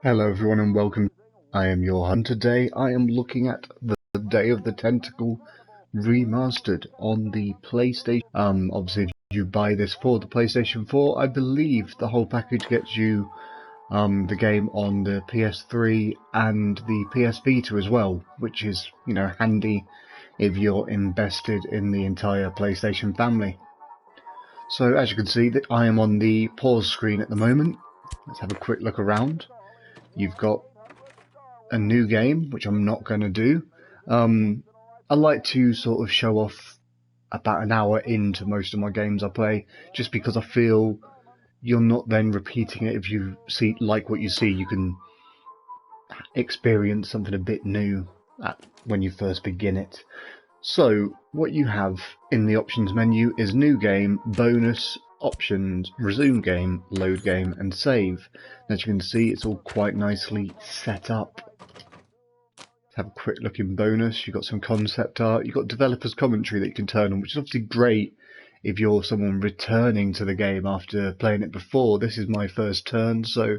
Hello everyone and welcome. I am your hunter. Today I am looking at the Day of the Tentacle Remastered on the PlayStation. Obviously if you buy this for the PlayStation 4, I believe the whole package gets you the game on the PS3 and the PS Vita as well, which is, handy if you're invested in the entire PlayStation family. So as you can see that I am on the pause screen at the moment. Let's have a quick look around. You've got a new game, which I'm not going to do. I like to sort of show off about an hour into most of my games I play, just because I feel you're not then repeating it. If you like what you see, you can experience something a bit new when you first begin it. So what you have in the options menu is new game, bonus, options, resume game, load game, and save. As you can see, it's all quite nicely set up. Let's have a quick look in bonus. You've got some concept art. You've got developers commentary that you can turn on, which is obviously great if you're someone returning to the game after playing it before. This is my first turn, so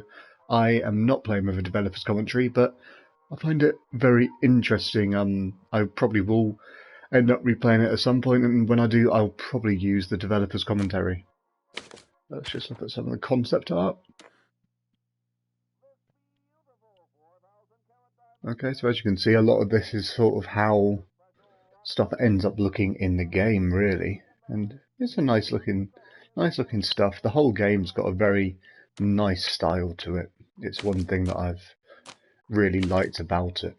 I am not playing with a developers commentary, but I find it very interesting. I probably will end up replaying it at some point, and when I do, I'll probably use the developer's commentary. Let's just look at some of the concept art. Okay, so as you can see, a lot of this is sort of how stuff ends up looking in the game, really, and it's a nice looking stuff. The whole game's got a very nice style to it. It's one thing that I've really liked about it.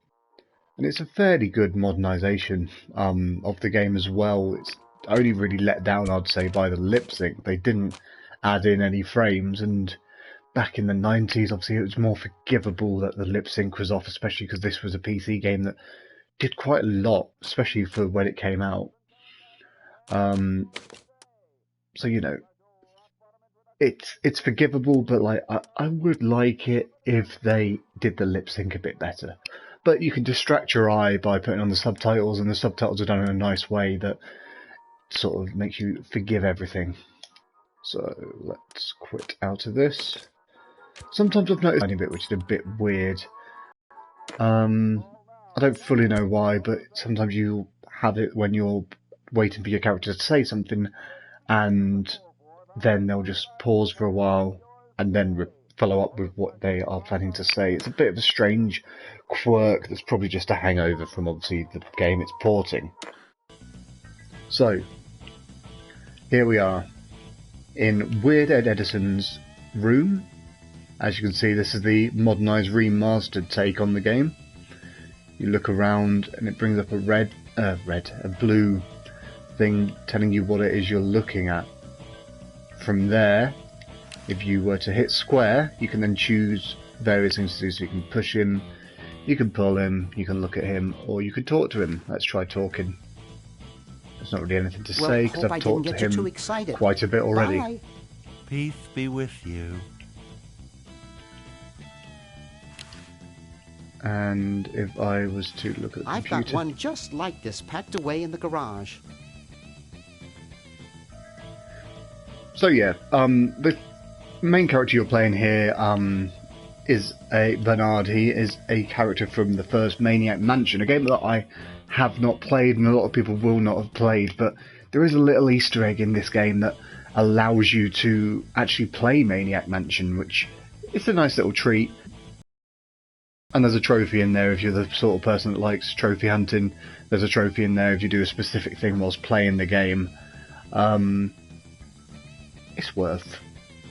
And it's a fairly good modernisation of the game as well. It's only really let down, I'd say, by the lip sync. They didn't add in any frames, and back in the 90s, obviously, it was more forgivable that the lip sync was off, especially because this was a PC game that did quite a lot, especially for when it came out. So, it's forgivable, but like I would like it if they did the lip sync a bit better. But you can distract your eye by putting on the subtitles, and the subtitles are done in a nice way that sort of makes you forgive everything. So let's quit out of this. Sometimes I've noticed a tiny bit, which is a bit weird. I don't fully know why, but sometimes you have it when you're waiting for your character to say something, and then they'll just pause for a while and then follow up with what they are planning to say. It's a bit of a strange quirk that's probably just a hangover from obviously the game it's porting. So, here we are in Weird Ed Edison's room. As you can see, this is the modernised remastered take on the game. You look around and it brings up a blue thing telling you what it is you're looking at. From there, if you were to hit square, you can then choose various things to do. So you can push him, you can pull him, you can look at him, or you can talk to him. Let's try talking. There's not really anything to say because I've talked to him quite a bit already. Bye. Peace be with you. And if I was to look at the I've computer, got one just like this packed away in the garage. So yeah, the main character you're playing here is Bernard. He is a character from the first Maniac Mansion, a game that I have not played and a lot of people will not have played, but there is a little Easter egg in this game that allows you to actually play Maniac Mansion, which is a nice little treat. And there's a trophy in there if you're the sort of person that likes trophy hunting. There's a trophy in there if you do a specific thing whilst playing the game. It's worth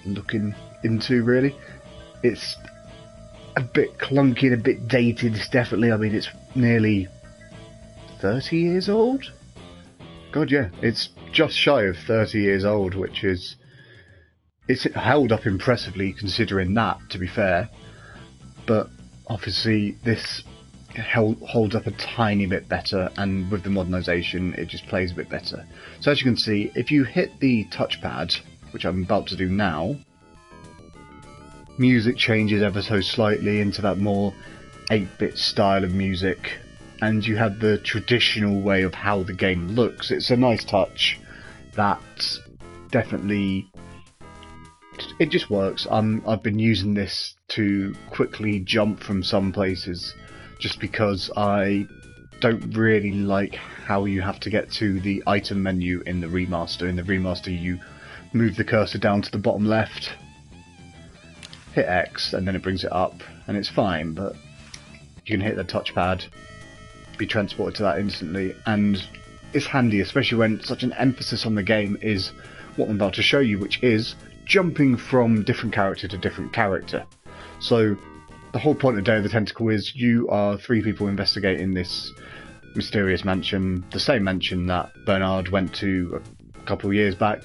looking into, really. It's a bit clunky and a bit dated, definitely. I mean, it's nearly 30 years old? God, yeah, it's just shy of 30 years old, which is... It's held up impressively considering that, to be fair. But obviously, this holds up a tiny bit better, and with the modernisation, it just plays a bit better. So as you can see, if you hit the touchpad, which I'm about to do now, music changes ever so slightly into that more 8-bit style of music, and you have the traditional way of how the game looks. It's a nice touch that definitely it just works. I've been using this to quickly jump from some places, just because I don't really like how you have to get to the item menu in the remaster. In the remaster, you move the cursor down to the bottom left, hit X, and then it brings it up, and it's fine. But you can hit the touchpad, be transported to that instantly, and it's handy, especially when such an emphasis on the game is what I'm about to show you, which is jumping from different character to different character. So the whole point of Day of the Tentacle is you are 3 people investigating this mysterious mansion, the same mansion that Bernard went to a couple of years back,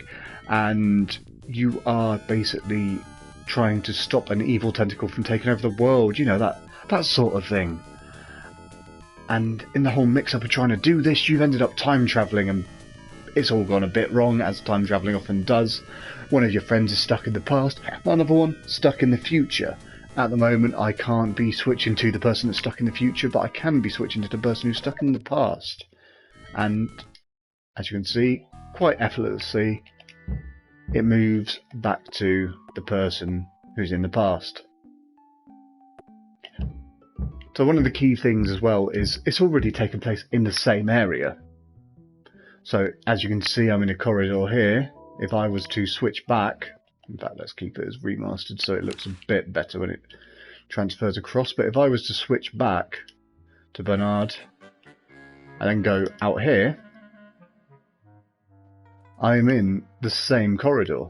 and you are basically trying to stop an evil tentacle from taking over the world, you know, that sort of thing. And in the whole mix-up of trying to do this, you've ended up time travelling, and it's all gone a bit wrong, as time travelling often does. One of your friends is stuck in the past, another one stuck in the future. At the moment, I can't be switching to the person that's stuck in the future, but I can be switching to the person who's stuck in the past. And, as you can see, quite effortlessly, it moves back to the person who's in the past. So one of the key things as well is it's already taken place in the same area. So as you can see, I'm in a corridor here. If I was to switch back, in fact let's keep it as remastered so it looks a bit better when it transfers across, but if I was to switch back to Bernard and then go out here, I'm in the same corridor.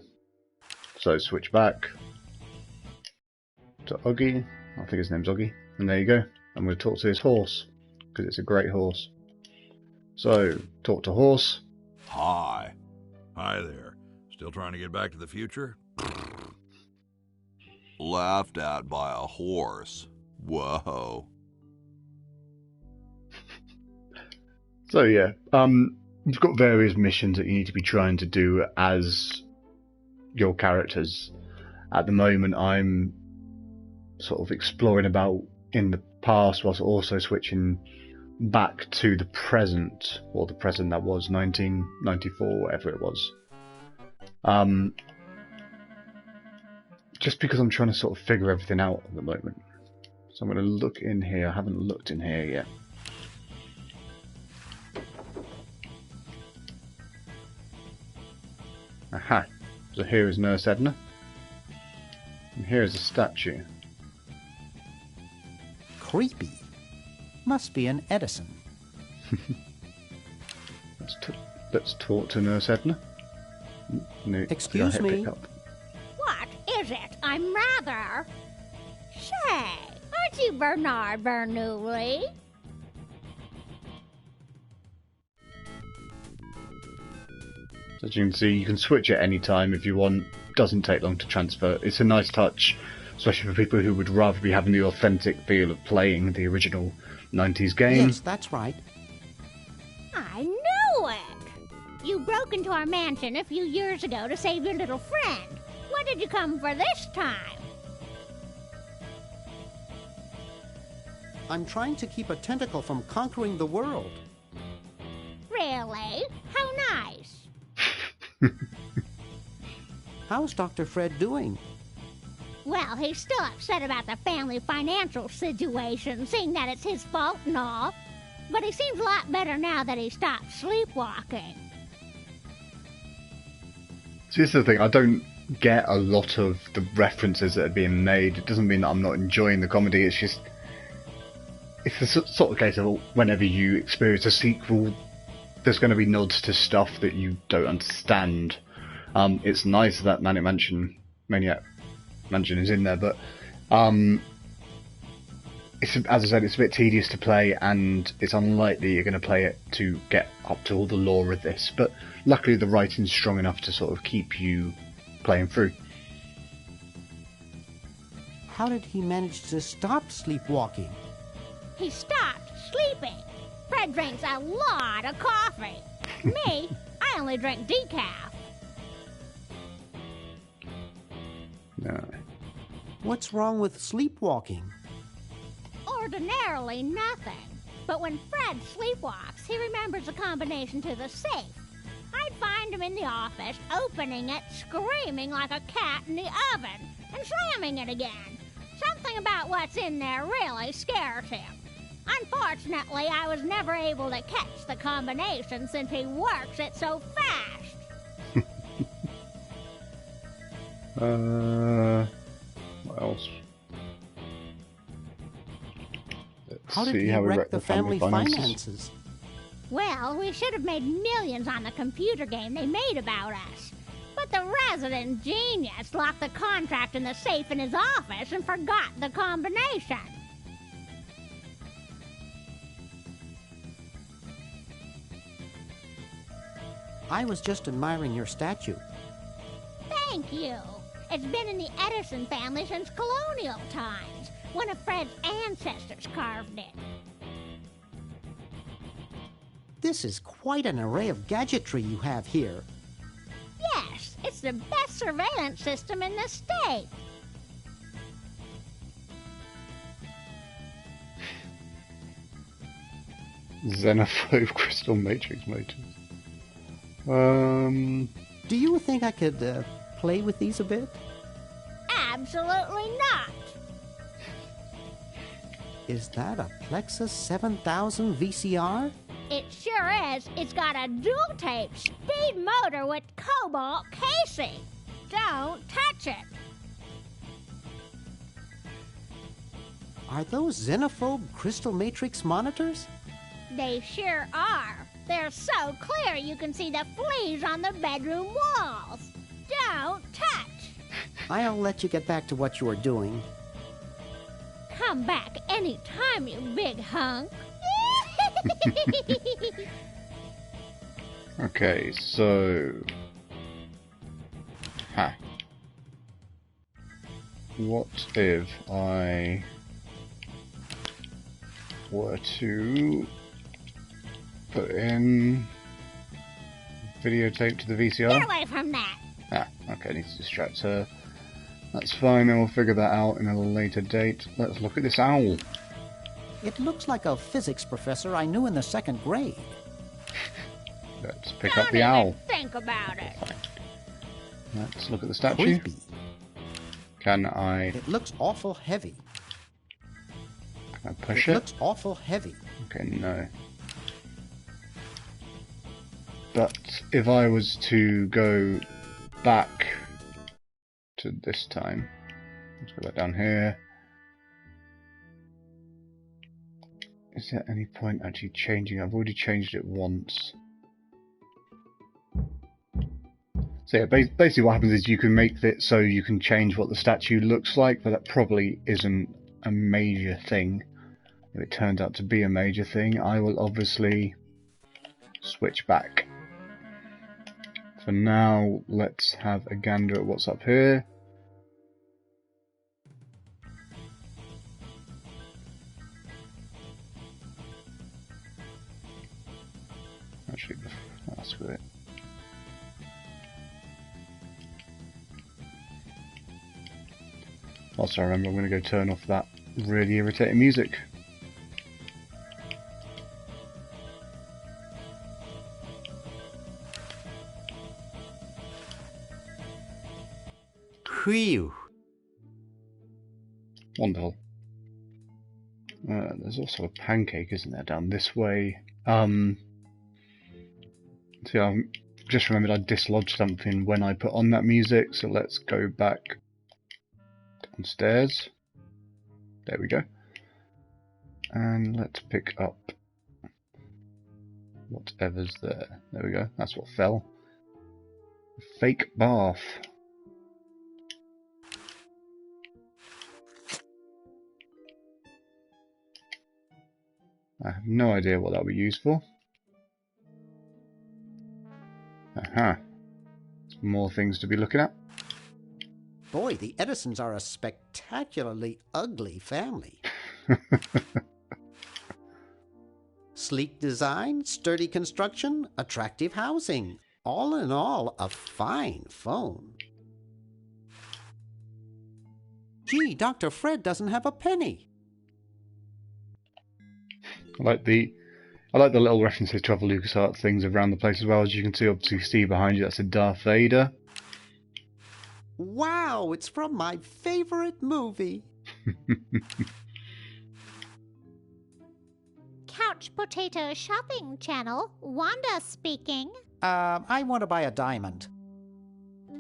So switch back to Oggy, I think his name's Oggy, and there you go. I'm going to talk to his horse, because it's a great horse. So, talk to horse. Hi. Hi there. Still trying to get back to the future? Laughed at by a horse. Whoa. So yeah, you've got various missions that you need to be trying to do as your characters. At the moment, I'm sort of exploring about in the past whilst also switching back to the present, or the present that was 1994, whatever it was. Just because I'm trying to sort of figure everything out at the moment. So I'm going to look in here. I haven't looked in here yet. Aha! So here is Nurse Edna. And here is a statue. Creepy. Must be an Edison. Let's talk to Nurse Edna. No, Excuse me. What is it? I'm rather... Say, aren't you Bernard Bernoulli? As you can see, you can switch at any time if you want. Doesn't take long to transfer. It's a nice touch, especially for people who would rather be having the authentic feel of playing the original 90s game. Yes, that's right. I knew it! You broke into our mansion a few years ago to save your little friend. What did you come for this time? I'm trying to keep a tentacle from conquering the world. Really? How nice. How's Dr. Fred doing? Well, he's still upset about the family financial situation, seeing that it's his fault and all. But he seems a lot better now that he stopped sleepwalking. So this is the thing, I don't get a lot of the references that are being made. It doesn't mean that I'm not enjoying the comedy, it's just... It's the sort of case of whenever you experience a sequel, there's going to be nods to stuff that you don't understand. It's nice that Maniac Mansion is in there, but it's, as I said, it's a bit tedious to play, and it's unlikely you're going to play it to get up to all the lore of this. But luckily, the writing's strong enough to sort of keep you playing through. How did he manage to stop sleepwalking? He stopped sleeping. Fred drinks a lot of coffee. Me, I only drink decaf. No. What's wrong with sleepwalking? Ordinarily nothing. But when Fred sleepwalks, he remembers a combination to the safe. I I'd find him in the office, opening it, screaming like a cat in the oven, and slamming it again. Something about what's in there really scares him. Unfortunately, I was never able to catch the combination since he works it so fast. What else? Let's How did see he how we wreck the family finances? Well, we should have made millions on the computer game they made about us. But the resident genius locked the contract in the safe in his office and forgot the combination. I was just admiring your statue. Thank you. It's been in the Edison family since colonial times. One of Fred's ancestors carved it. This is quite an array of gadgetry you have here. Yes, it's the best surveillance system in the state. Xenophobe crystal matrix motors. Do you think I could play with these a bit? Absolutely not. Is that a Plexus 7000 VCR? It sure is. It's got a dual-tape speed motor with cobalt casing. Don't touch it. Are those xenophobe crystal matrix monitors? They sure are. They're so clear you can see the fleas on the bedroom walls. Don't touch. I'll let you get back to what you were doing. Come back anytime, you big hunk. Okay, so... What if I were to put in videotape to the VCR? Get away from that. Okay, I need to distract her. That's fine, then we'll figure that out in a later date. Let's look at this owl. It looks like a physics professor I knew in the 2nd grade. Let's pick Don't up the even owl. think about it. Let's look at the statue. Creepy. Can I It looks awful heavy. push It it? looks awful heavy. Okay, no. But if I was to go back to this time, let's go back down here. Is there any point actually changing? I've already changed it once. So yeah, basically what happens is you can make it so you can change what the statue looks like, but that probably isn't a major thing. If it turns out to be a major thing, I will obviously switch back. For now, let's have a gander at what's up here. Actually, screw it. Also, I remember I'm going to go turn off that really irritating music. Whew. Wonderful. There's also a pancake, isn't there, down this way? See, I just remembered I dislodged something when I put on that music, so let's go back downstairs. There we go. And let's pick up whatever's there. There we go, that's what fell. Fake bath. I have no idea what that would be used for. Aha. More things to be looking at. Boy, the Edisons are a spectacularly ugly family. Sleek design, sturdy construction, attractive housing. All in all, a fine phone. Gee, Dr. Fred doesn't have a penny. I like the I like the little references to other LucasArts things around the place as well. As you can see, obviously, see behind you, that's a Darth Vader. Wow, it's from my favorite movie. Couch Potato Shopping Channel, Wanda speaking. I want to buy a diamond.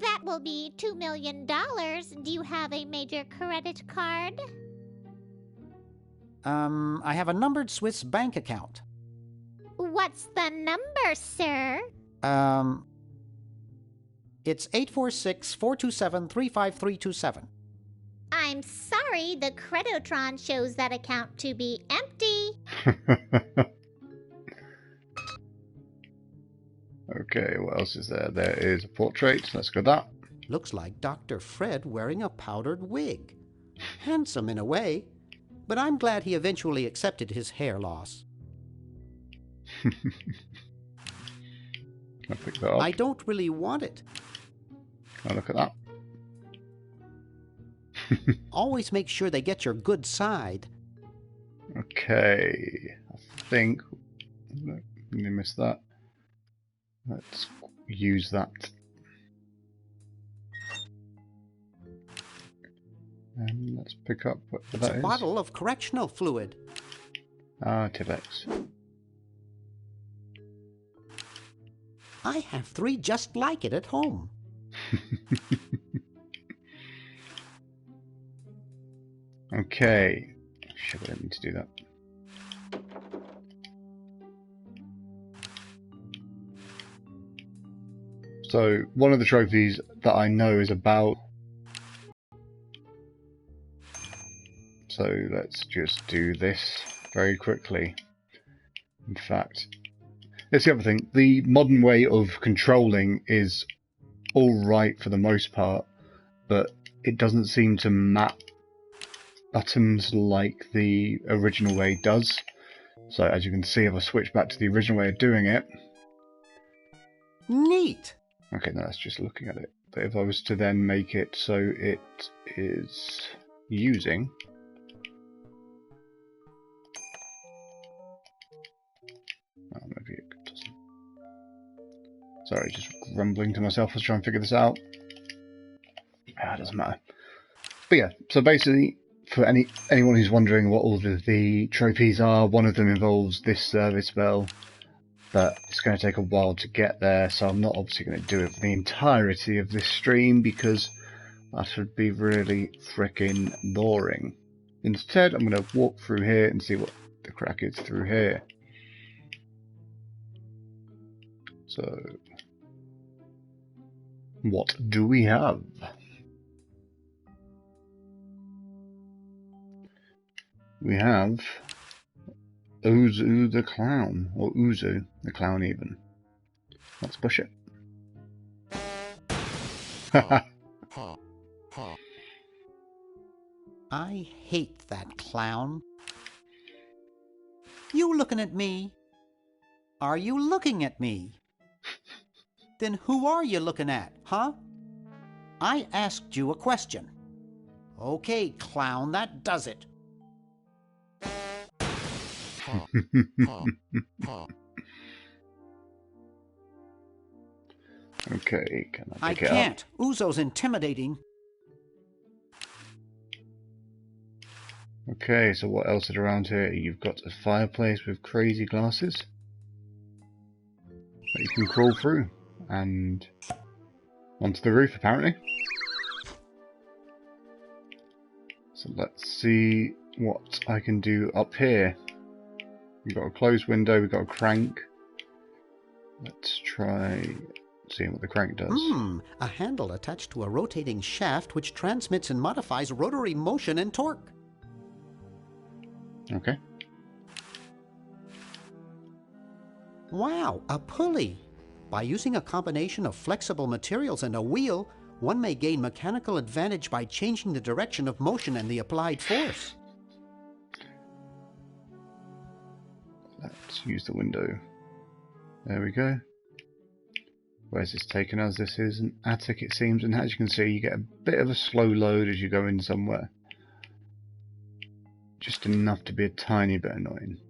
That will be $2 million. Do you have a major credit card? I have a numbered Swiss bank account. What's the number, sir? It's 846-427-35327. I'm sorry, the Credotron shows that account to be empty. Okay, what else is there? There is a portrait. Let's go that. Looks like Dr. Fred wearing a powdered wig. Handsome in a way, but I'm glad he eventually accepted his hair loss. I'll pick that up. I don't really want it. I'll look at that. Always make sure they get your good side. Okay, I think... You missed that. Let's use that. And let's pick up what It's that a is. bottle of correctional fluid. Ah, Tivex. I have 3 just like it at home. Okay. Shit, I didn't mean to do that. So, one of the trophies that I know is about... So, let's just do this very quickly. In fact, that's the other thing. The modern way of controlling is alright for the most part, but it doesn't seem to map buttons like the original way does. So, as you can see, if I switch back to the original way of doing it... Neat! Okay, no, that's just looking at it. But if I was to then make it so it is using... Oh, maybe it doesn't. Sorry, just grumbling to myself as I was trying to figure this out. Ah, it doesn't matter. But yeah, so basically, for anyone who's wondering what all of the trophies are, one of them involves this service bell. But it's going to take a while to get there, so I'm not obviously going to do it for the entirety of this stream because that would be really frickin' boring. Instead, I'm going to walk through here and see what the crack is through here. So, what do we have? We have Uzu the Clown, or Uzu the Clown even. Let's push it. I hate that clown. You looking at me? Are you looking at me? Then who are you looking at, huh? I asked you a question. Okay, clown, that does it. Okay, can I I pick it up? can't. Uzo's intimidating. Okay, so what else is around here? You've got a fireplace with crazy glasses that you can crawl through and onto the roof apparently. So let's see what I can do up here. We've got a closed window, we've got a crank. Let's try seeing what the crank does. A handle attached to a rotating shaft which transmits and modifies rotary motion and torque. Okay. Wow, a pulley! By using a combination of flexible materials and a wheel, one may gain mechanical advantage by changing the direction of motion and the applied force. Let's use the window. There we go. Where's this taken us? This is an attic it seems, and as you can see you get a bit of a slow load as you go in somewhere. Just enough to be a tiny bit annoying.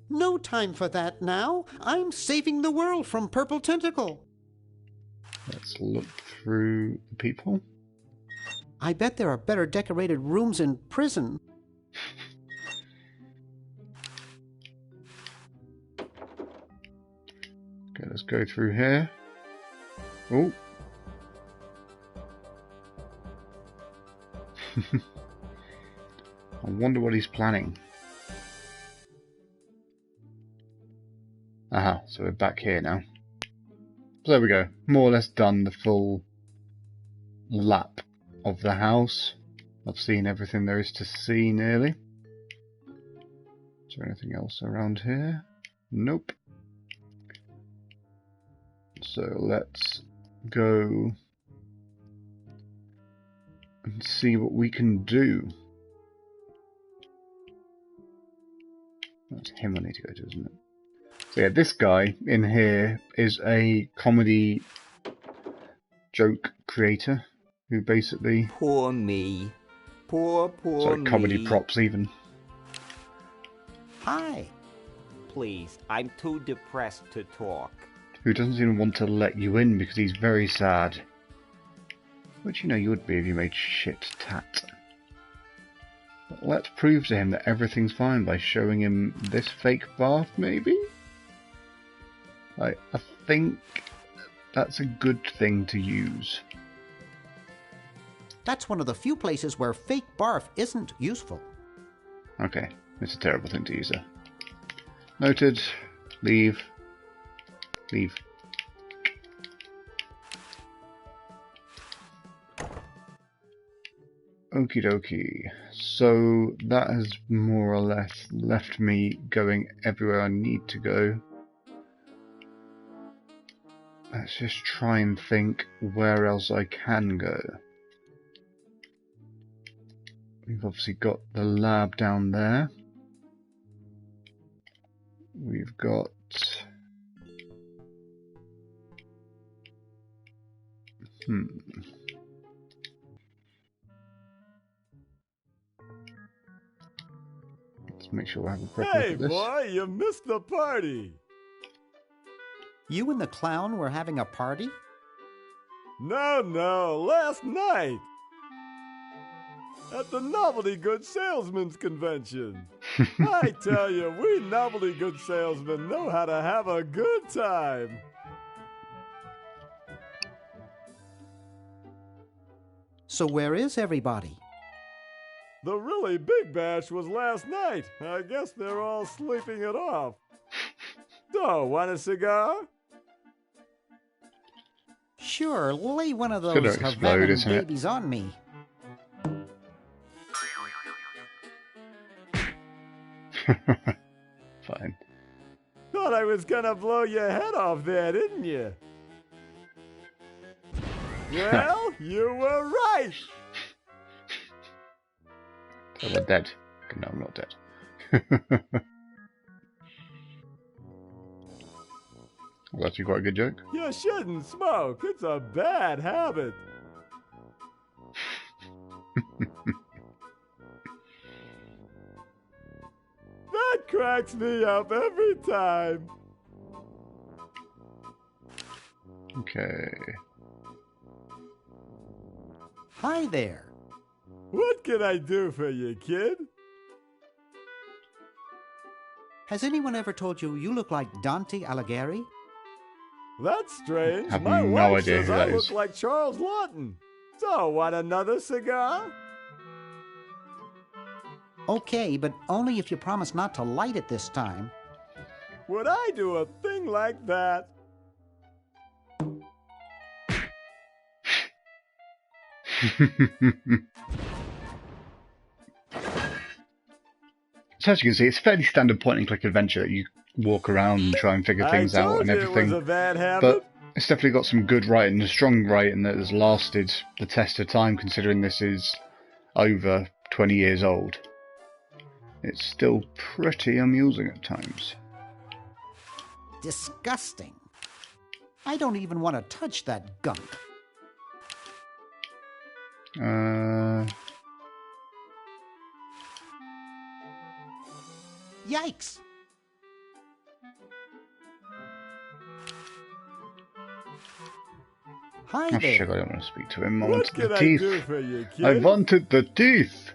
No time for that now. I'm saving the world from Purple Tentacle. Let's look through the people. I bet there are better decorated rooms in prison. Okay, let's go through here. Oh. I wonder what he's planning. Aha, so we're back here now. So there we go. More or less done the full lap of the house. I've seen everything there is to see nearly. Is there anything else around here? Nope. So let's go and see what we can do. That's him I need to go to, isn't it? So yeah, this guy in here is a comedy joke creator who basically... Poor me. Poor Sorry, me. comedy props even. Hi. Please, I'm too depressed to talk. Who doesn't even want to let you in because he's very sad. Which you know you would be if you made shit tat. But let's prove to him that everything's fine by showing him this fake bath, maybe? I think that's a good thing to use. That's one of the few places where fake barf isn't useful. Okay, it's a terrible thing to use there. Noted. Leave. Leave. Okie dokie. So that has more or less left me going everywhere I need to go. Let's just try and think where else I can go. We've obviously got the lab down there. We've got... Let's make sure we have a proper look at this. Boy, you missed the party. You and the clown were having a party? No, last night. At the Novelty Good Salesmen's Convention. I tell you, we Novelty Good Salesmen know how to have a good time. So where is everybody? The really big bash was last night. I guess they're all sleeping it off. So, want a cigar? Sure, lay one of Gonna those explode, Havana isn't it? babies on me. Fine. Thought I was gonna blow your head off there, didn't you? Well, you were right. So we're dead. No, I'm not dead. Well, that's quite a good joke. You shouldn't smoke. It's a bad habit. That cracks me up every time. Okay. Hi there. What can I do for you, kid? Has anyone ever told you you look like Dante Alighieri? That's strange. Have My no wife idea says who I that look is. like Charles Lawton. So, want another cigar? Okay, but only if you promise not to light it this time. Would I do a thing like that? So as you can see, it's a fairly standard point-and-click adventure that you walk around and try and figure things I out told and you everything. it was a bad habit. But it's definitely got some good writing, a strong writing that has lasted the test of time, considering this is over 20 years old. It's still pretty amusing at times. Disgusting. I don't even want to touch that gunk. Yikes! Hi Oh, there. sugar, I don't want to speak to him. I What wanted can the I teeth. do for you, kid? I wanted the teeth.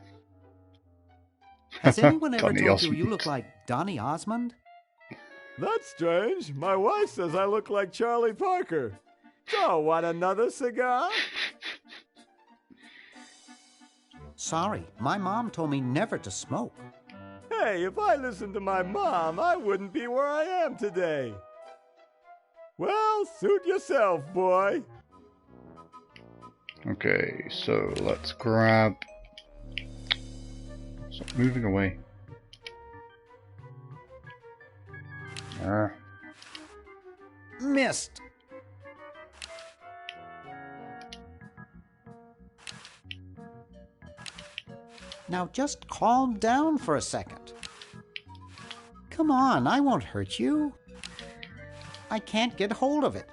Has anyone ever Donny told you you Osmond. look like Donny Osmond? That's strange. My wife says I look like Charlie Parker. So, want another cigar? Sorry, my mom told me never to smoke. Hey, if I listened to my mom, I wouldn't be where I am today. Well, suit yourself, boy. Okay, so let's grab... Stop moving away. Missed. Now just calm down for a second. Come on, I won't hurt you. I can't get hold of it.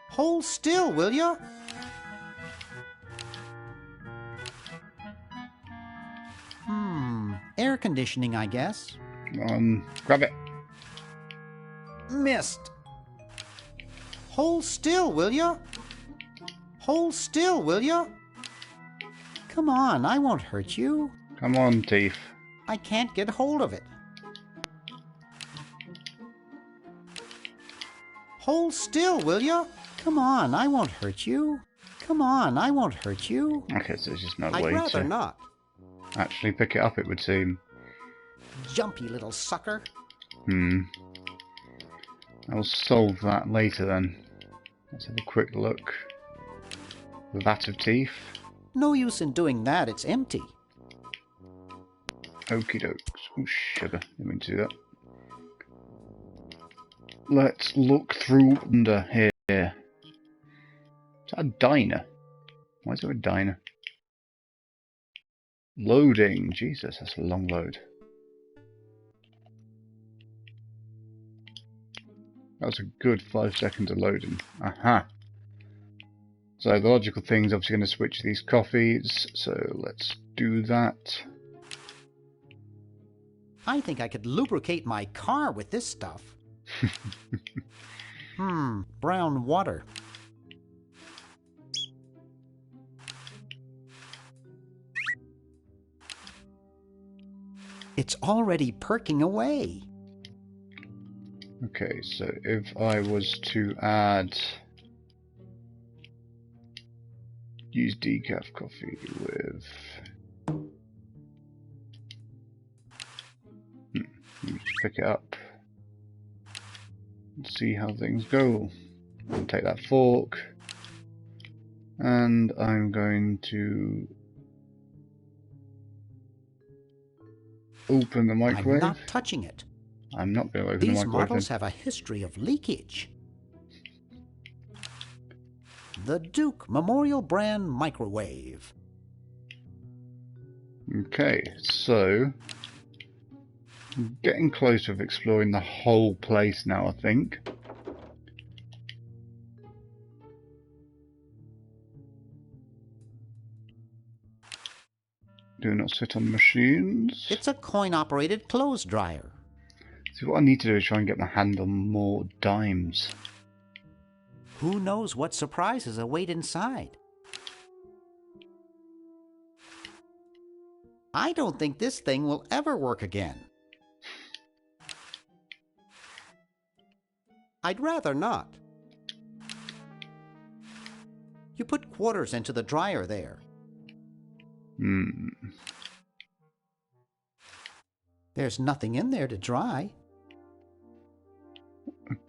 Hold still, will ya? Air conditioning, I guess. Grab it. Missed. Hold still, will ya? Hold still, will ya? Come on, I won't hurt you. Come on, teeth. I can't get hold of it. Hold still, will ya? Come on, I won't hurt you. Come on, I won't hurt you. Okay, so there's just no I'd way rather to not. actually pick it up, it would seem. Jumpy little sucker. I'll solve that later then. Let's have a quick look. Vat of teeth. No use in doing that, it's empty. Okie dokes. Oh, sugar. Didn't mean to do that. Let's look through under here. Is that a diner? Why is there a diner? Loading. Jesus, that's a long load. That was a good 5 seconds of loading. Aha. So the logical thing is obviously going to switch these coffees. So let's do that. I think I could lubricate my car with this stuff. Brown water. It's already perking away. Okay, so if I was to add... Use decaf coffee with... Let me just pick it up. And see how things go. I'll take that fork. And I'm going to... open the microwave. I'm not touching it. I'm not going to open These the microwave. models have a history of leakage. The Duke Memorial Brand Microwave. Okay, so getting closer of exploring the whole place now, I think. Do not sit on machines. It's a coin-operated clothes dryer. See, what I need to do is try and get my hand on more dimes. Who knows what surprises await inside? I don't think this thing will ever work again. I'd rather not. You put quarters into the dryer there. There's nothing in there to dry.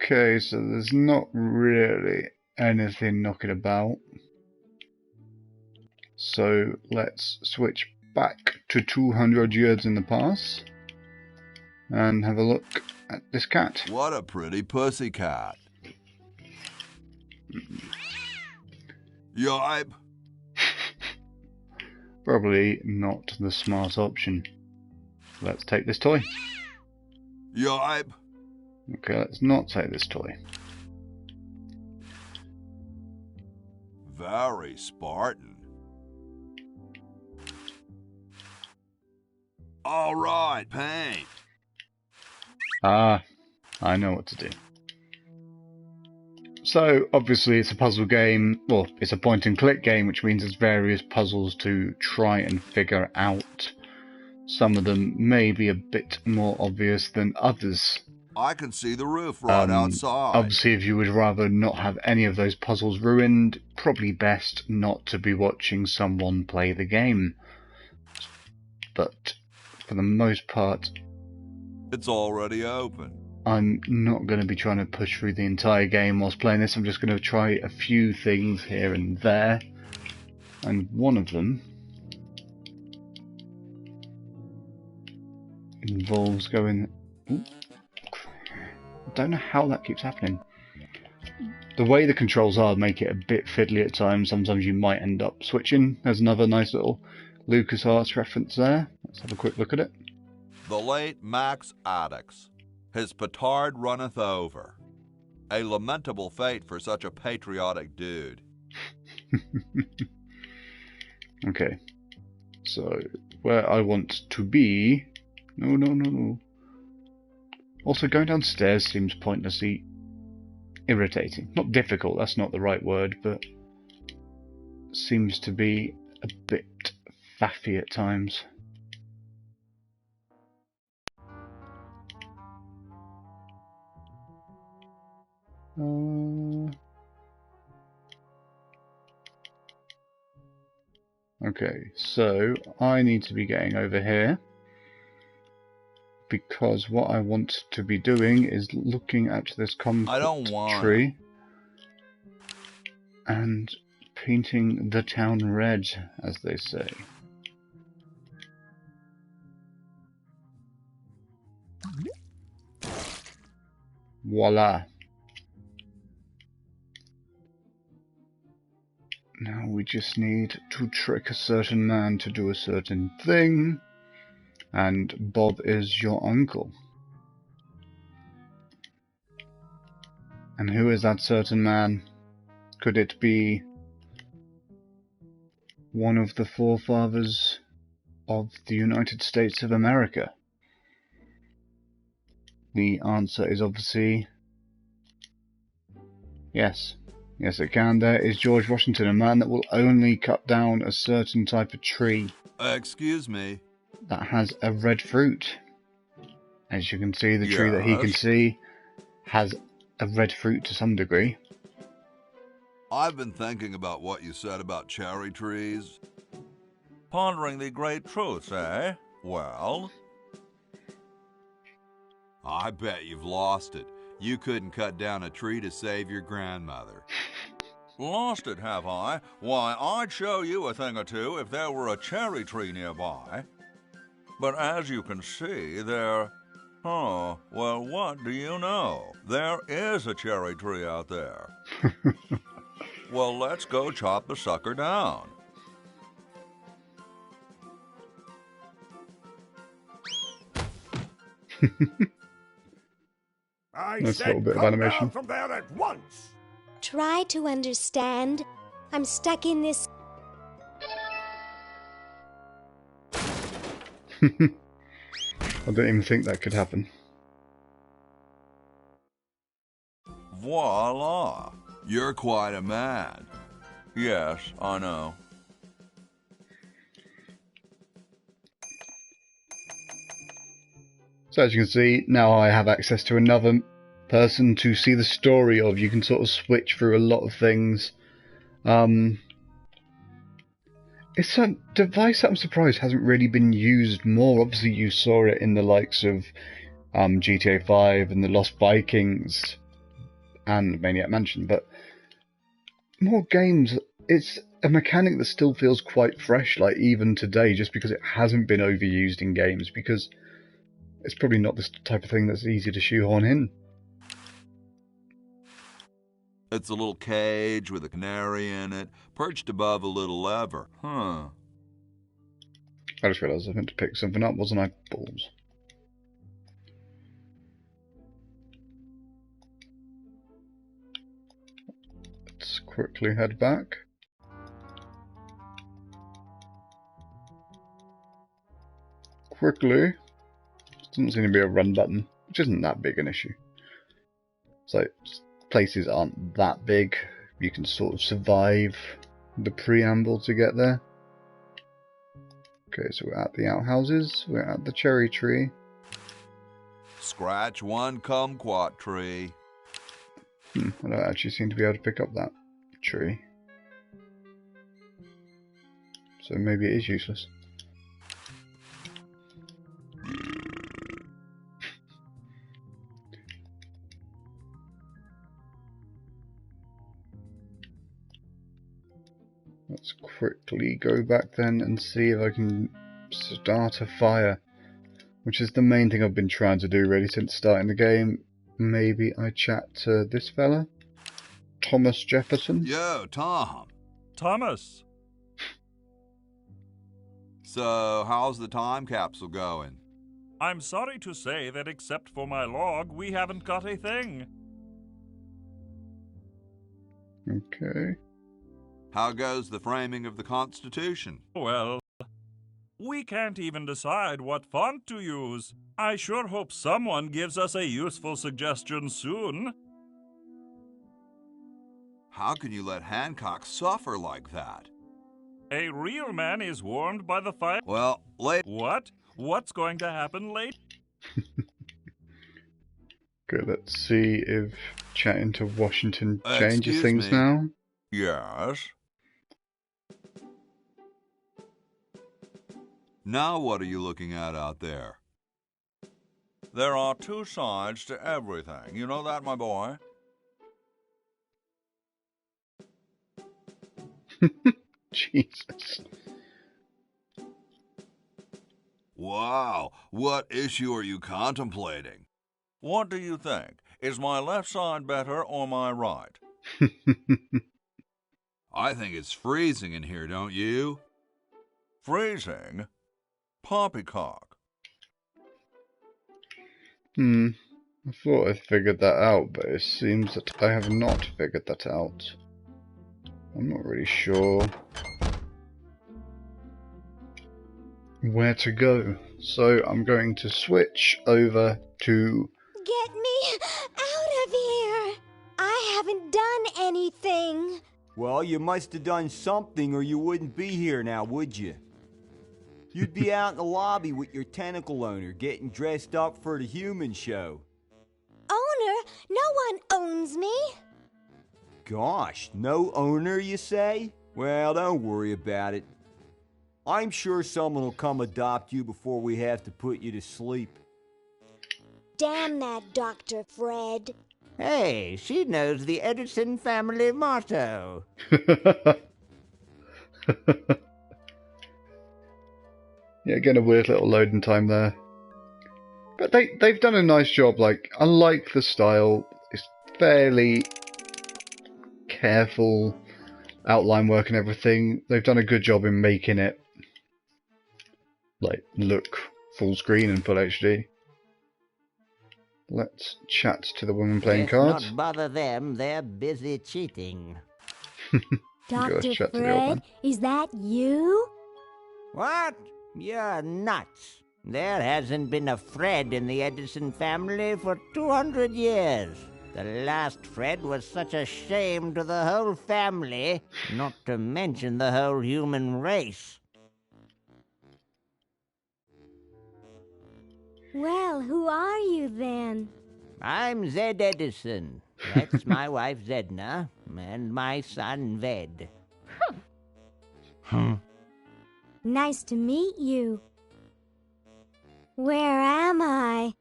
Okay, so there's not really anything knocking about. So let's switch back to 200 years in the past and have a look at this cat. What a pretty pussy cat. Yipe. Probably not the smart option. Let's take this toy. Yipe. Okay, let's not take this toy. Very Spartan. All right, paint. Ah, I know what to do. So, obviously it's a puzzle game, well, it's a point and click game, which means there's various puzzles to try and figure out. Some of them may be a bit more obvious than others. I can see the roof right outside. Obviously, if you would rather not have any of those puzzles ruined, probably best not to be watching someone play the game. But for the most part, It's already open. I'm not going to be trying to push through the entire game whilst playing this. I'm just going to try a few things here and there. And one of them involves going... Ooh. I don't know how that keeps happening. The way the controls are make it a bit fiddly at times. Sometimes you might end up switching. There's another nice little LucasArts reference there. Let's have a quick look at it. The late Max Addix. His petard runneth over. A lamentable fate for such a patriotic dude. Okay. So, where I want to be... No. Also, going downstairs seems pointlessly irritating. Not difficult, that's not the right word, but seems to be a bit faffy at times. Okay, so I need to be getting over here, because what I want to be doing is looking at this concrete tree and painting the town red, as they say. Voila. Now we just need to trick a certain man to do a certain thing, and Bob is your uncle. And who is that certain man? Could it be one of the forefathers of the United States of America? The answer is obviously yes. Yes, it can. There is George Washington, a man that will only cut down a certain type of tree. Excuse me. That has a red fruit. As you can see, the tree that he can see has a red fruit to some degree. I've been thinking about what you said about cherry trees. Pondering the great truths, eh? Well? I bet you've lost it. You couldn't cut down a tree to save your grandmother. Lost it, have I? Why, I'd show you a thing or two if there were a cherry tree nearby. But as you can see, there... Oh, well, what do you know? There is a cherry tree out there. Well, let's go chop the sucker down. I That's a little said bit of come animation. down from there at once. Try to understand. I'm stuck in this. I didn't even think that could happen. Voila! You're quite a man. Yes, I know. So as you can see, now I have access to another person to see the story of. You can sort of switch through a lot of things. It's a device that I'm surprised hasn't really been used more. Obviously you saw it in the likes of GTA 5 and the Lost Vikings and Maniac Mansion, but more games, it's a mechanic that still feels quite fresh, like even today, just because it hasn't been overused in games, because it's probably not this type of thing that's easy to shoehorn in. It's a little cage with a canary in it, perched above a little lever. Huh. I just realised I meant to pick something up, wasn't I? Balls. Let's quickly head back. Quickly. Doesn't seem to be a run button, which isn't that big an issue. So, places aren't that big. You can sort of survive the preamble to get there. Okay, so we're at the outhouses, we're at the cherry tree. Scratch one kumquat tree. I don't actually seem to be able to pick up that tree. So maybe it is useless. Let's quickly go back then and see if I can start a fire, which is the main thing I've been trying to do really since starting the game. Maybe I chat to this fella, Thomas Jefferson. Yo, Tom. Thomas. So, how's the time capsule going? I'm sorry to say that except for my log, we haven't got a thing. Okay. How goes the framing of the Constitution? Well, we can't even decide what font to use. I sure hope someone gives us a useful suggestion soon. How can you let Hancock suffer like that? A real man is warmed by the fire. Well, What? What's going to happen later? Okay, let's see if chatting to Washington changes Excuse things me. now. Yes? Now what are you looking at out there? There are two sides to everything. You know that, my boy? Jesus. Wow, what issue are you contemplating? What do you think? Is my left side better or my right? I think it's freezing in here, don't you? Freezing? Poppycock. I thought I figured that out, but it seems that I have not figured that out. I'm not really sure where to go. So I'm going to switch over to... Get me out of here! I haven't done anything. Well, you must have done something or you wouldn't be here now, would you? You'd be out in the lobby with your tentacle owner getting dressed up for the human show. Owner? No one owns me. Gosh, no owner, you say? Well, don't worry about it. I'm sure someone will come adopt you before we have to put you to sleep. Damn that Dr. Fred. Hey, she knows the Edison family motto. Yeah, again, a weird little loading time there. But they've done a nice job. Like, I like the style. It's fairly careful outline work and everything. They've done a good job in making it like look full screen and full HD. Let's chat to the woman playing Let's cards. not bother them, they're busy cheating. Dr. chat to the old Fred, man. is that you? What? You're nuts. There hasn't been a Fred in the Edison family for 200 years. The last Fred was such a shame to the whole family, not to mention the whole human race. Well, who are you then? I'm Zed Edison. That's my wife Zedna, and my son Ved. Nice to meet you. Where am I?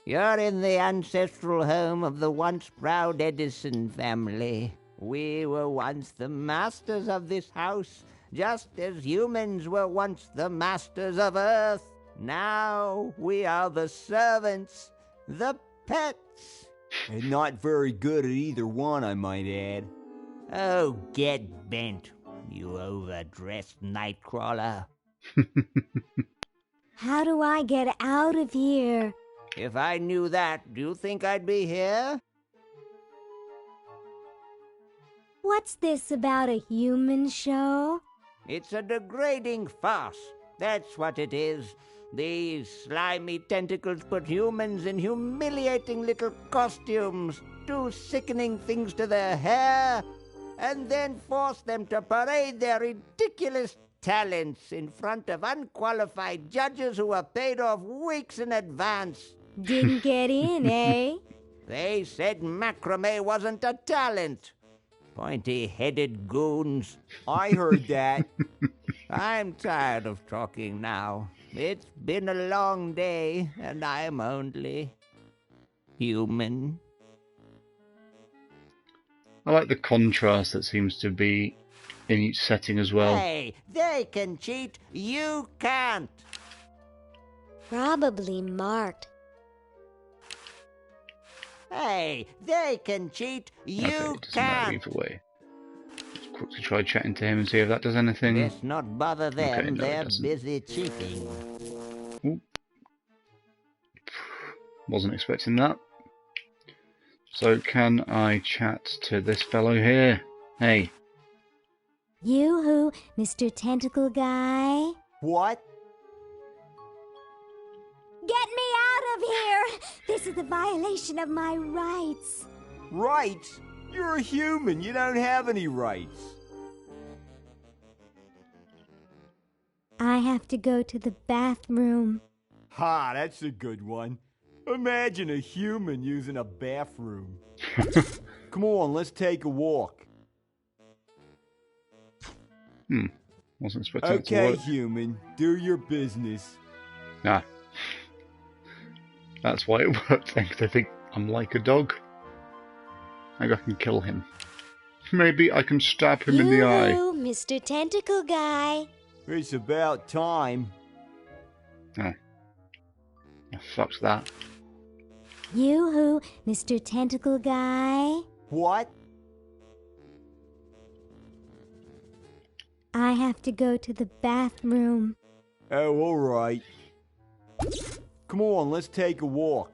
You're in the ancestral home of the once proud Edison family. We were once the masters of this house, just as humans were once the masters of Earth. Now we are the servants, the pets. And not very good at either one, I might add. Oh, get bent, you overdressed nightcrawler. How do I get out of here? If I knew that, do you think I'd be here? What's this about a human show? It's a degrading farce. That's what it is. These slimy tentacles put humans in humiliating little costumes, do sickening things to their hair, and then force them to parade their ridiculous talents in front of unqualified judges who are paid off weeks in advance. Didn't get in, eh? They said macrame wasn't a talent. Pointy-headed goons. I heard that. I'm tired of talking now. It's been a long day, and I'm only human. I like the contrast that seems to be in each setting as well. Hey, they can cheat, you can't. Probably marked. Hey, they can cheat, you Okay, it doesn't matter can't. either way. Let's quickly try chatting to him and see if that does anything. Let's not bother them, Okay, no, it they're doesn't. busy cheating. Ooh. Wasn't expecting that. So can I chat to this fellow here? Hey. Yoo-hoo, Mr. Tentacle Guy. What? Get me out of here! This is a violation of my rights. Rights? You're a human. You don't have any rights. I have to go to the bathroom. Ha, that's a good one. Imagine a human using a bathroom. Come on, let's take a walk. Wasn't expecting that to Okay, work. human, do your business. Nah. That's why it worked then, 'cause I think I'm like a dog. Maybe I can kill him. Maybe I can stab him in the eye. Yoo-hoo, Mr. Tentacle Guy. It's about time. Oh, fuck that. Yoo-hoo, Mr. Tentacle Guy. What? I have to go to the bathroom. Oh, all right. Come on, let's take a walk.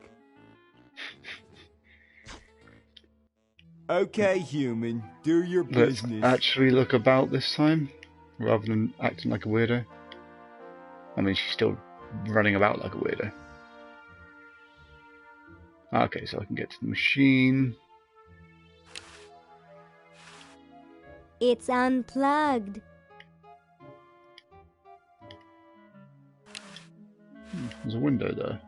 Okay, human, do your Let's business. actually look about this time, rather than acting like a weirdo. I mean, she's still running about like a weirdo. Okay, so I can get to the machine. It's unplugged. There's a window there.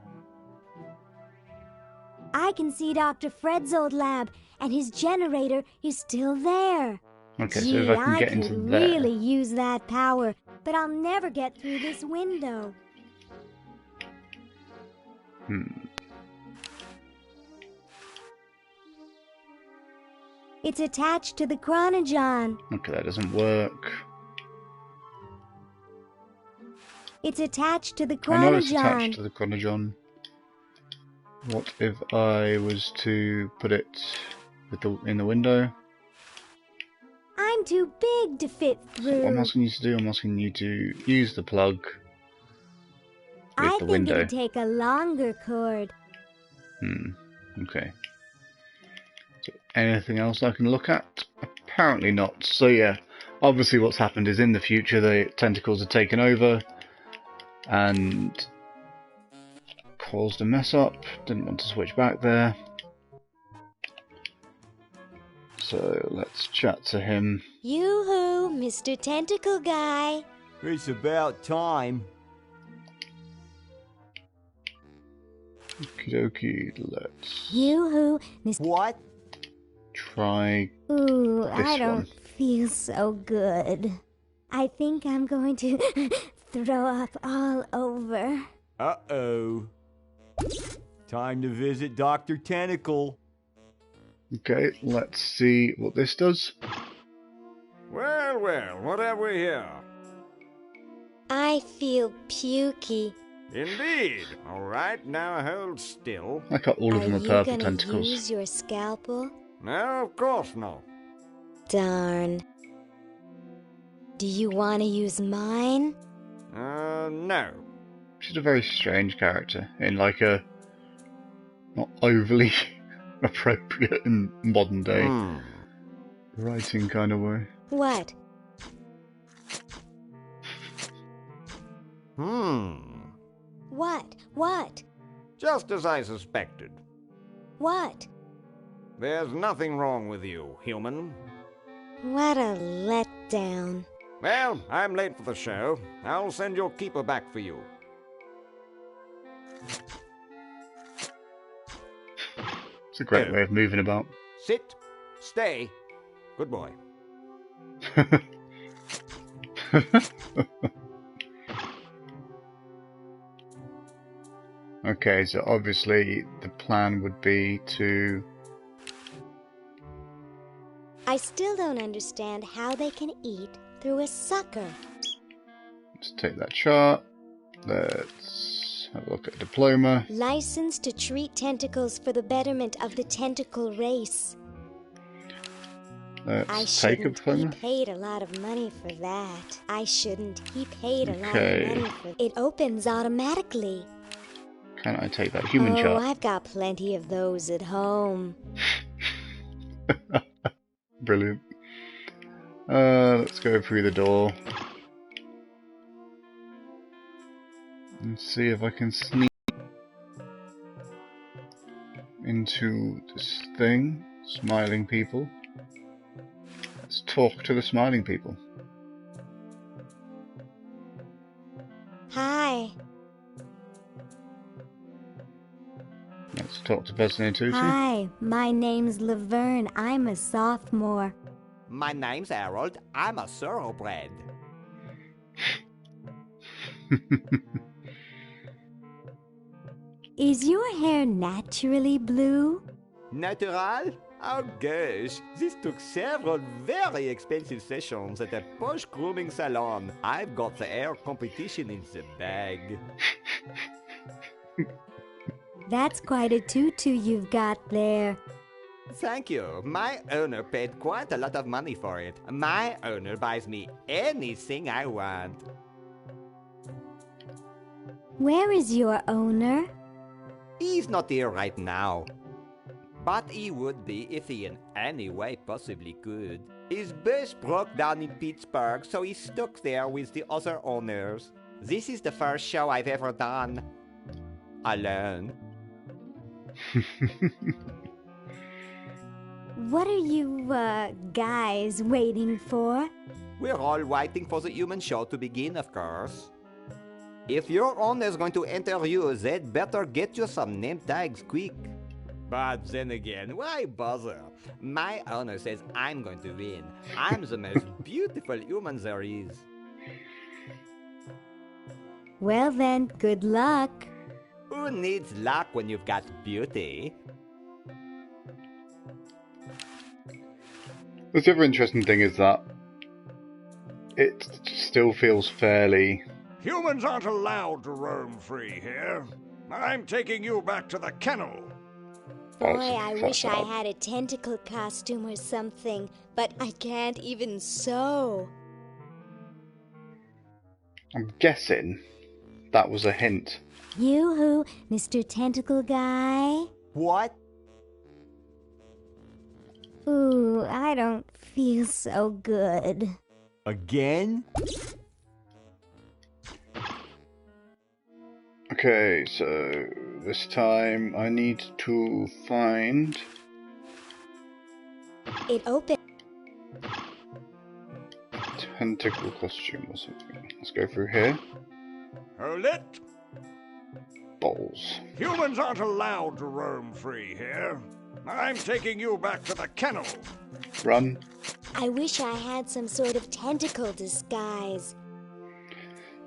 I can see Dr. Fred's old lab, and his generator is still there. Okay, Gee, so if I can get could into there. really use that power, but I'll never get through this window. It's attached to the chronogon. Okay, that doesn't work. It's attached to the I know it's attached chronogon. to the chronogon. What if I was to put it in the window? I'm too big to fit So what I'm through. asking you to do, I'm asking you to use the plug with I the think window. it'd take a longer cord. Okay. So anything else I can look at? Apparently not. So yeah, obviously what's happened is in the future the tentacles have taken over and caused a mess up. Didn't want to switch back there. So let's chat to him. Yoo-hoo, Mr. Tentacle Guy. It's about time. Okie dokie, let's Yoo-hoo, Mr. What? try. Ooh, This I don't one. feel so good. I think I'm going to throw up all over. Uh-oh. Time to visit Dr. Tentacle. Okay, let's see what this does. Well, well, what have we here? I feel pukey. Indeed. All right, now hold still. I cut all of them Are with you purple gonna tentacles. use your scalpel? No, of course not. Darn. Do you want to use mine? No. She's a very strange character in like a not overly appropriate in modern day writing kind of way. What? What? What? Just as I suspected. What? There's nothing wrong with you, human. What a letdown. Well, I'm late for the show. I'll send your keeper back for you. It's a great way of moving about. Sit. Stay. Good boy. Okay, so obviously the plan would be to... I still don't understand how they can eat through a sucker. Let's take that chart. Let's have a look at diploma. License to treat tentacles for the betterment of the tentacle race. I Let's take a shouldn't. He diploma. paid a lot of money for that. I shouldn't. He paid a lot Okay. of money for it. Opens automatically. Can I take that human Oh, chart? I've got plenty of those at home. Brilliant. Let's go through the door. And see if I can sneak into this thing. Smiling people. Let's talk to the smiling people. Hi. Let's talk to person Tutti. Hi, my name's Laverne. I'm a sophomore. My name's Harold. I'm a thoroughbred. Is your hair naturally blue? Natural? Oh gosh, this took several very expensive sessions at a posh grooming salon. I've got the hair competition in the bag. That's quite a tutu you've got there. Thank you. My owner paid quite a lot of money for it. My owner buys me anything I want. Where is your owner? He's not here right now. But he would be if he in any way possibly could. His bus broke down in Pittsburgh, so he's stuck there with the other owners. This is the first show I've ever done alone. What are you, guys waiting for? We're all waiting for the human show to begin, of course. If your owner's going to interview, they'd better get you some name tags quick. But then again, why bother? My owner says I'm going to win. I'm the most beautiful human there is. Well then, good luck. Who needs luck when you've got beauty? The other interesting thing is that it still feels fairly... Humans aren't allowed to roam free here. I'm taking you back to the kennel. Boy, I wish I had a tentacle costume or something, but I can't even sew. I'm guessing that was a hint. Yoo-hoo, Mr. Tentacle Guy. What? Ooh, I don't feel so good. Again? Okay, so this time I need to find... It opened. Tentacle costume or something. Let's go through here. Hold it. Balls. Humans aren't allowed to roam free here. I'm taking you back to the kennel. Run. I wish I had some sort of tentacle disguise.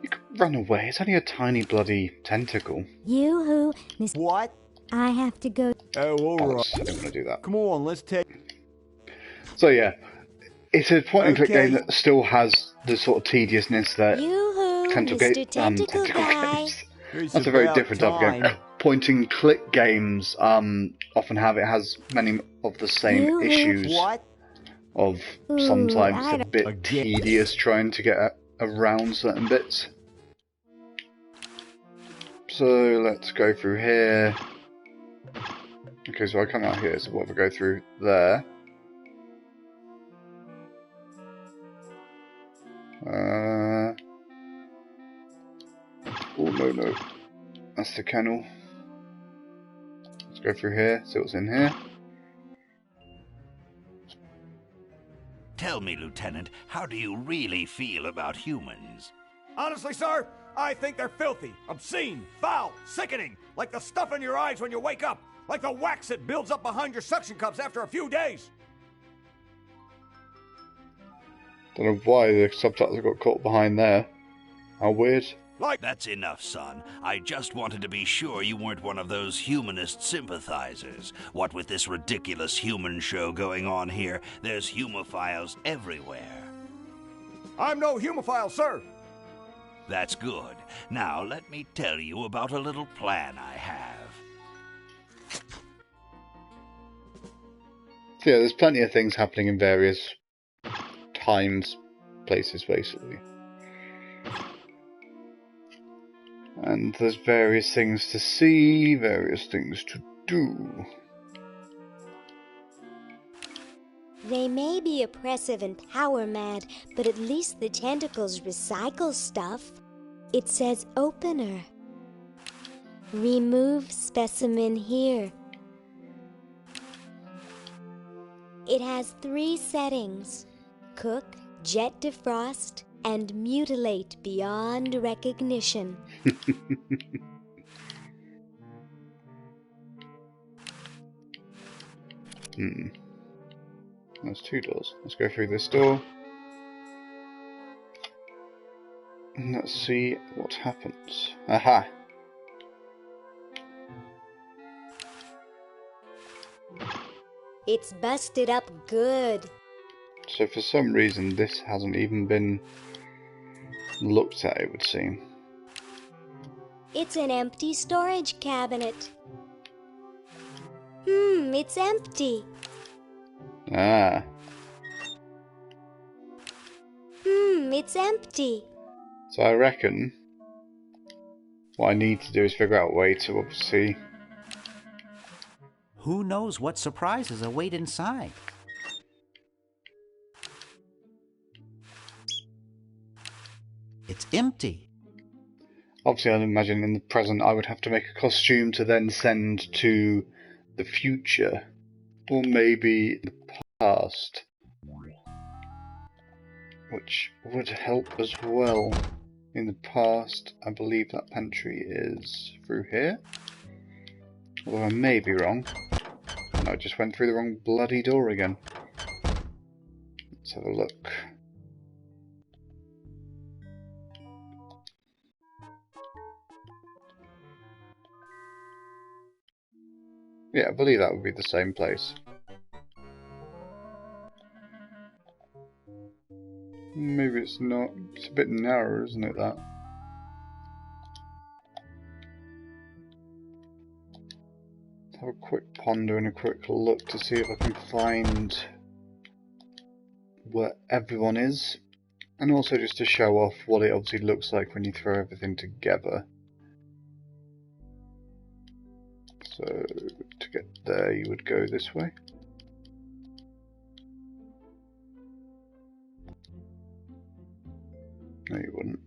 You can run away. It's only a tiny bloody tentacle. Yoo-hoo, Mr. What? I have to go. Oh, alright. Boss, I didn't want to do that. Come on, let's take... So yeah, it's a point-and-click Okay. game that still has the sort of tediousness that Yoo-hoo, Mr. Tentacle Guy. games. It's That's a very about different type of game. time. Point-and-click games often have it has many of the same Yoo-hoo. issues What? of Ooh, sometimes I it's a don't- bit Again. tedious trying to get around certain bits. So let's go through here. Okay, so I come out here, so what if I go through there? Oh, no. That's the kennel. Let's go through here, see what's in here. Tell me, Lieutenant, how do you really feel about humans? Honestly, sir, I think they're filthy, obscene, foul, sickening, like the stuff in your eyes when you wake up, like the wax that builds up behind your suction cups after a few days. Don't know why the subtitles got caught behind there. How weird. That's enough, son. I just wanted to be sure you weren't one of those humanist sympathizers. What with this ridiculous human show going on here, there's humophiles everywhere. I'm no humophile, sir. That's good. Now let me tell you about a little plan I have. So yeah, there's plenty of things happening in various times, places, basically. And there's various things to see, various things to do. They may be oppressive and power mad, but at least the tentacles recycle stuff. It says opener. Remove specimen here. It has 3 settings: cook, jet defrost, and mutilate beyond recognition. There's 2 doors. Let's go through this door. And let's see what happens. Aha! It's busted up good. So for some reason this hasn't even been looked at, it would seem. It's an empty storage cabinet. It's empty. Ah. It's empty. So I reckon what I need to do is figure out a way to obviously... Who knows what surprises await inside? It's empty. Obviously, I'd imagine in the present I would have to make a costume to then send to the future. Or maybe the past. Which would help as well. In the past, I believe that pantry is through here. Although I may be wrong. No, I just went through the wrong bloody door again. Let's have a look. Yeah, I believe that would be the same place. Maybe it's not. It's a bit narrow, isn't it, that? Let's have a quick ponder and a quick look to see if I can find where everyone is. And also just to show off what it obviously looks like when you throw everything together. So, to get there you would go this way. No, you wouldn't.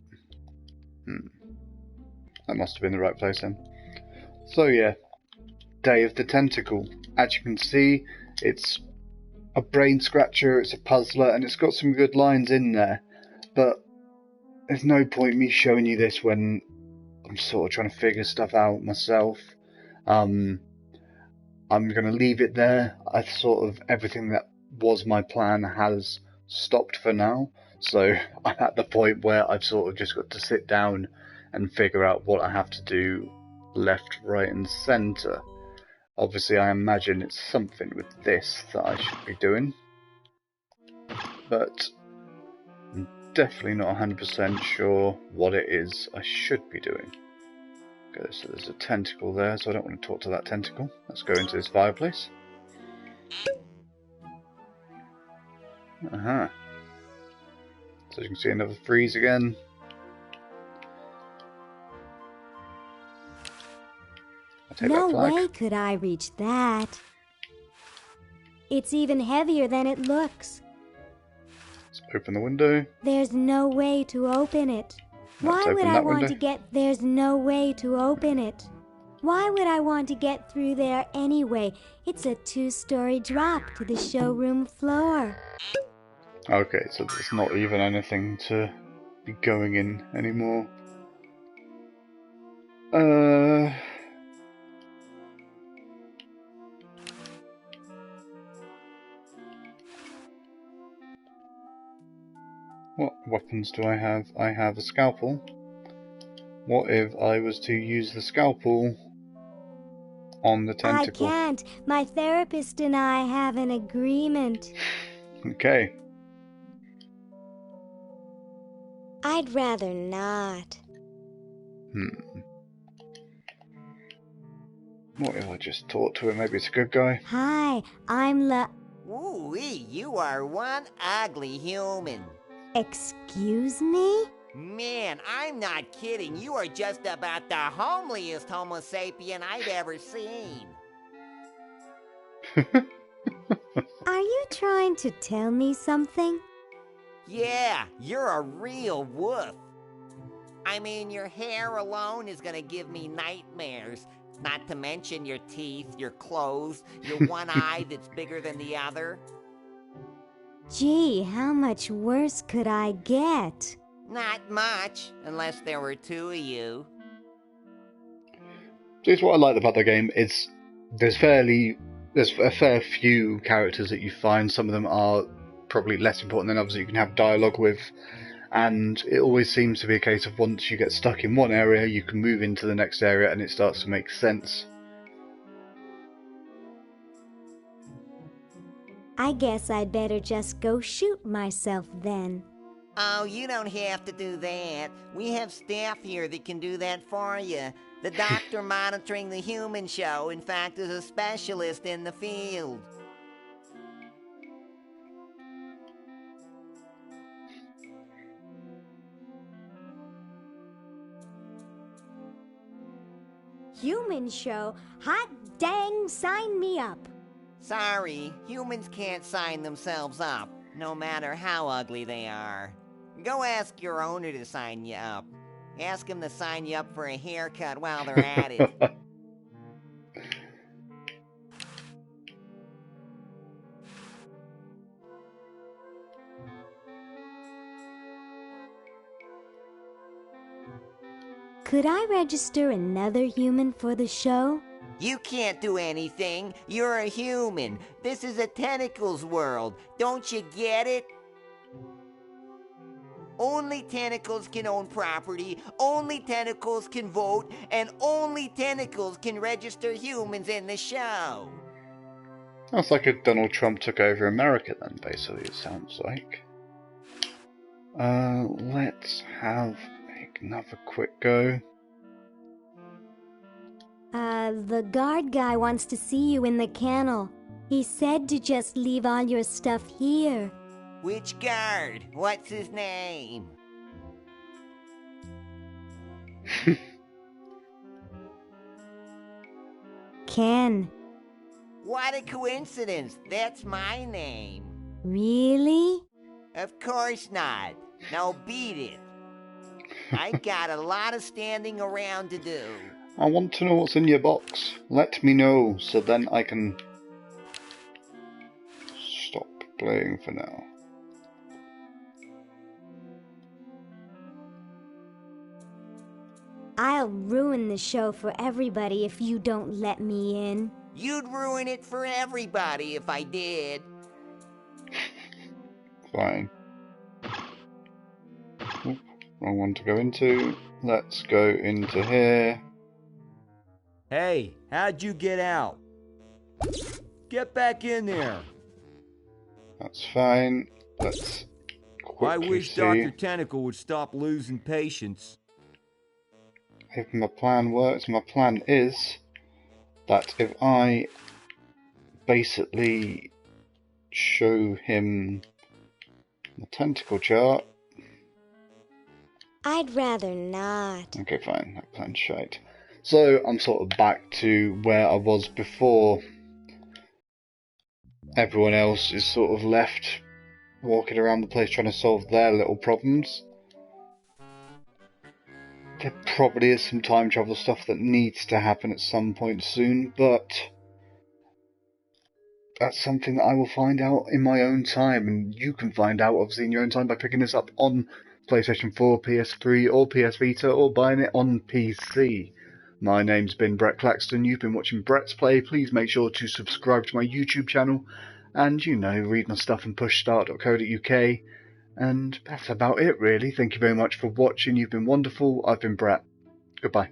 That must have been the right place then. So yeah, Day of the Tentacle. As you can see, it's a brain scratcher, it's a puzzler, and it's got some good lines in there. But there's no point me showing you this when I'm sort of trying to figure stuff out myself. I'm going to leave it there. I sort of, everything that was my plan has stopped for now. So I'm at the point where I've sort of just got to sit down and figure out what I have to do left, right and centre. Obviously I imagine it's something with this that I should be doing. But I'm definitely not 100% sure what it is I should be doing. Okay, so there's a tentacle there, so I don't want to talk to that tentacle. Let's go into this fireplace. Aha. So you can see another freeze again. No way could I reach that. It's even heavier than it looks. Let's open the window. There's no way to open it. Let's Why would open I that want window. to get... There's no way to open it. Why would I want to get through there anyway? It's a 2-story drop to the showroom floor. Okay, so there's not even anything to be going in anymore. What weapons do I have? I have a scalpel. What if I was to use the scalpel on the tentacle? I can't. My therapist and I have an agreement. Okay. I'd rather not. What if I just talk to him? Maybe it's a good guy. Hi, I'm Ooh-wee, you are one ugly human. Excuse me? Man, I'm not kidding. You are just about the homeliest Homo sapien I've ever seen. Are you trying to tell me something? Yeah, you're a real woof. I mean, your hair alone is gonna give me nightmares. Not to mention your teeth, your clothes, your one eye that's bigger than the other. Gee, how much worse could I get? Not much, unless there were 2 of you. Here's what I like about the game is there's a fair few characters that you find. Some of them are probably less important than others that you can have dialogue with, and it always seems to be a case of once you get stuck in one area you can move into the next area and it starts to make sense. I guess I'd better just go shoot myself then. Oh, you don't have to do that. We have staff here that can do that for you. The doctor monitoring the human show, in fact, is a specialist in the field. Human show? Hot dang, sign me up. Sorry, humans can't sign themselves up, no matter how ugly they are. Go ask your owner to sign you up. Ask him to sign you up for a haircut while they're at it. Could I register another human for the show? You can't do anything. You're a human. This is a tentacles world. Don't you get it? Only tentacles can own property, only tentacles can vote, and only tentacles can register humans in the show. That's like if Donald Trump took over America then, basically, it sounds like. Let's have another quick go. The guard guy wants to see you in the kennel. He said to just leave all your stuff here. Which guard? What's his name? Ken. What a coincidence. That's my name. Really? Of course not. Now beat it. I got a lot of standing around to do. I want to know what's in your box. Let me know, so then I can stop playing for now. I'll ruin the show for everybody if you don't let me in. You'd ruin it for everybody if I did. Fine. Oop, wrong one to go into. Let's go into here. Hey, how'd you get out? Get back in there. That's fine. Let's quickly I wish see Dr. Tentacle would stop losing patience. if my plan works. My plan is that if I basically show him the tentacle chart. I'd rather not. Okay, fine. That plan's shite. So I'm sort of back to where I was before. Everyone else is sort of left walking around the place trying to solve their little problems. there probably is some time travel stuff that needs to happen at some point soon, but that's something that I will find out in my own time, and you can find out obviously in your own time by picking this up on PlayStation 4, PS3 or PS Vita, or buying it on PC. My name's been Brett Claxton, you've been watching Brett's Play. Please make sure to subscribe to my YouTube channel, and read my stuff on pushstart.co.uk, and that's about it really. Thank you very much for watching, you've been wonderful. I've been Brett. Goodbye.